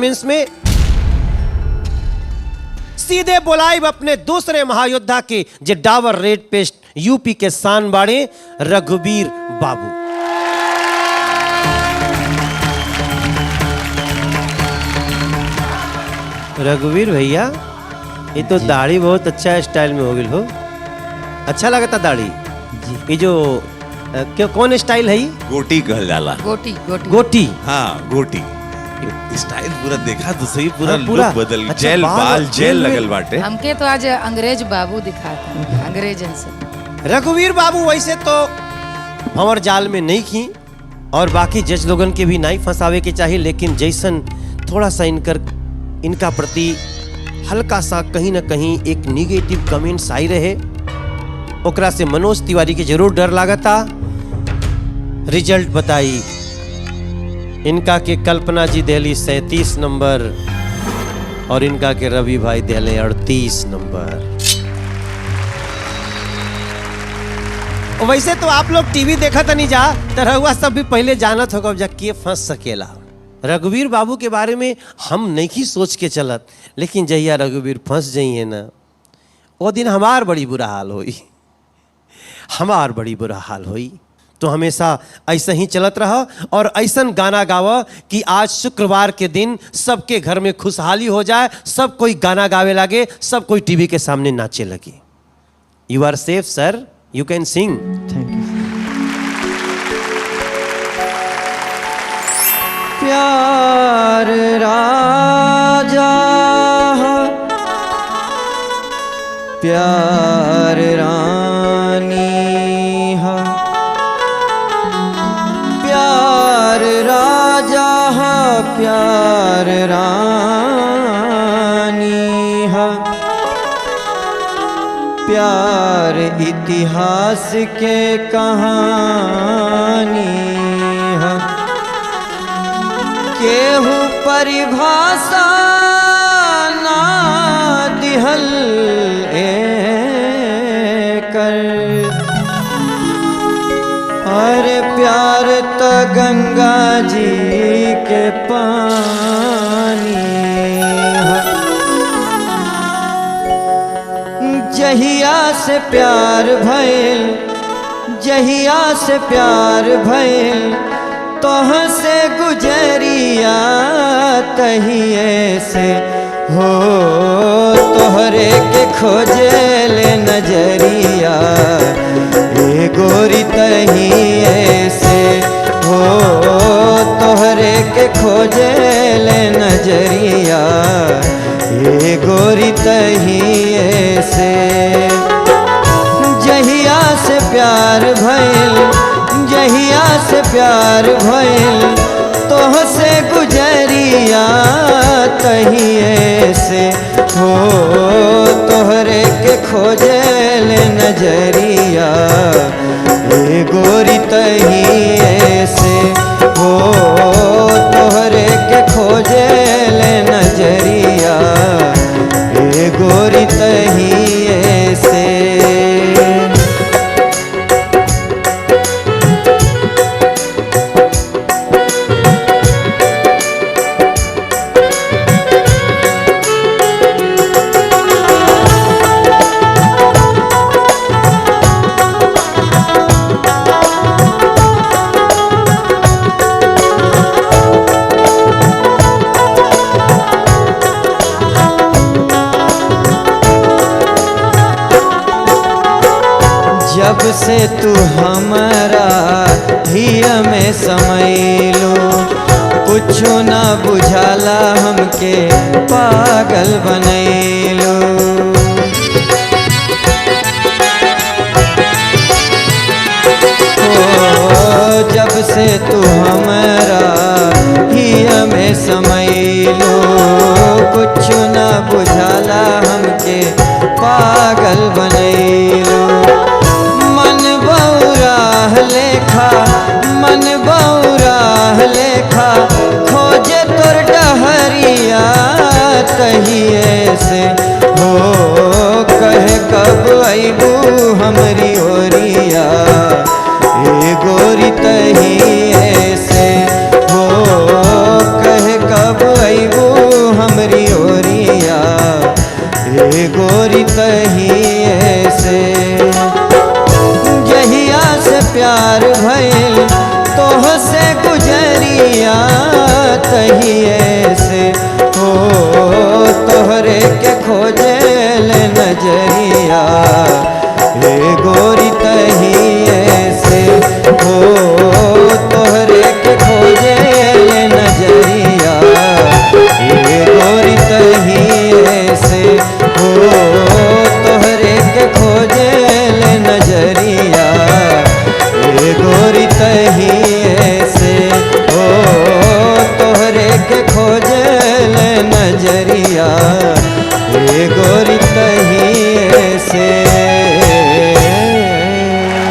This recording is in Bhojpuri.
में सीधे बुलाइब अपने दूसरे महायोद्धा के जे डावर रेड पेस्ट यूपी के शान बाड़े रघुवीर बाबू। रघुवीर भैया ये तो दाढ़ी बहुत अच्छा स्टाइल में हो गई हो, अच्छा लगता दाढ़ी। ये जो क्यों कौन स्टाइल है? गोटी कहल जाला। गोटी गोटी गोटी हाँ गोटी स्टाइल पूरा देखा तो सही, पूरा लुक बदल अच्छा, जेल बाल जेल लगल बाटे। हमके तो आज अंग्रेज बाबू दिखाता अंग्रेजन से। रघुवीर बाबू वैसे तो भंवर जाल में नहीं की और बाकी जज लोगन के भी नहीं फंसावे के चाहिए, लेकिन जैसन थोड़ा सा इनका प्रति हल्का सा कहीं ना कहीं एक निगेटिव कमेंट्स आई रहे, ओकरा से मनोज तिवारी के जरूर डर लागता। रिजल्ट बताई इनका के कल्पना जी दिली 37 नंबर और इनका के रवि भाई दिले 38 नंबर। वैसे तो आप लोग टीवी देखा तो नहीं जा तरह सब भी पहले जानत होगा जा के फंस सकेला। रघुवीर बाबू के बारे में हम नहीं सोच के चलत, लेकिन जहिया रघुवीर फंस जाइए ना वो दिन हमार बड़ी बुरा हाल होई, हमार बड़ी बुरा हाल होई। तो हमेशा ऐसा ही चलत रहा और ऐसा गाना गावा कि आज शुक्रवार के दिन सबके घर में खुशहाली हो जाए, सब कोई गाना गावे लगे, सब कोई टीवी के सामने नाचे लगे। You are safe sir, you can sing. Thank you. प्यार राजा प्यार रानी हा, प्यार राजा हा प्यार रानी हा, प्यार इतिहास के कहानी हा, केहू परिभाषा ना दिहल कर, अरे प्यार तो गंगा जी के पानी है। जहिया से प्यार भइल, जहिया से प्यार भइल, तोह से गुजरिया तहिए से हो, तोहरे के खोजे ले नजरिया ए गोरी तहिए से हो, तोहरे के खोजे ले नजरिया ए गोरी तहिए से। जहिया से प्यार भइल, जहिया से प्यार भइल, तोह से गुजरिया तहिए से हो, तोहरे के खोजे ले नजरिया ए गोरी तहिए से हो, तोहरे के खोजे ले नजरिया ए गोरी तहिए से। जब से तू हमारा हिया में समैलो, कुछो ना बुझाला हमके पागल बनैलो। ओ जब से तू हमारा हिया में समैलो, कुछो ना बुझाला हमके पागल बनैलो। लेखा मन बौराह लेखा खोजे तोर डहरिया तहिए से हो, कहे कब अबू हमरी ओरिया ए गोरी तहिए से हो, कहे कब अबू तहिए से हो तोहरे के खोजे ले नजरिया ए गोरी तहिए से हो तोहरे के खोजे ले नजरिया ए गोरी तहिए से हो तोहरे के खोजे ले नजरिया ए गोरी तहिए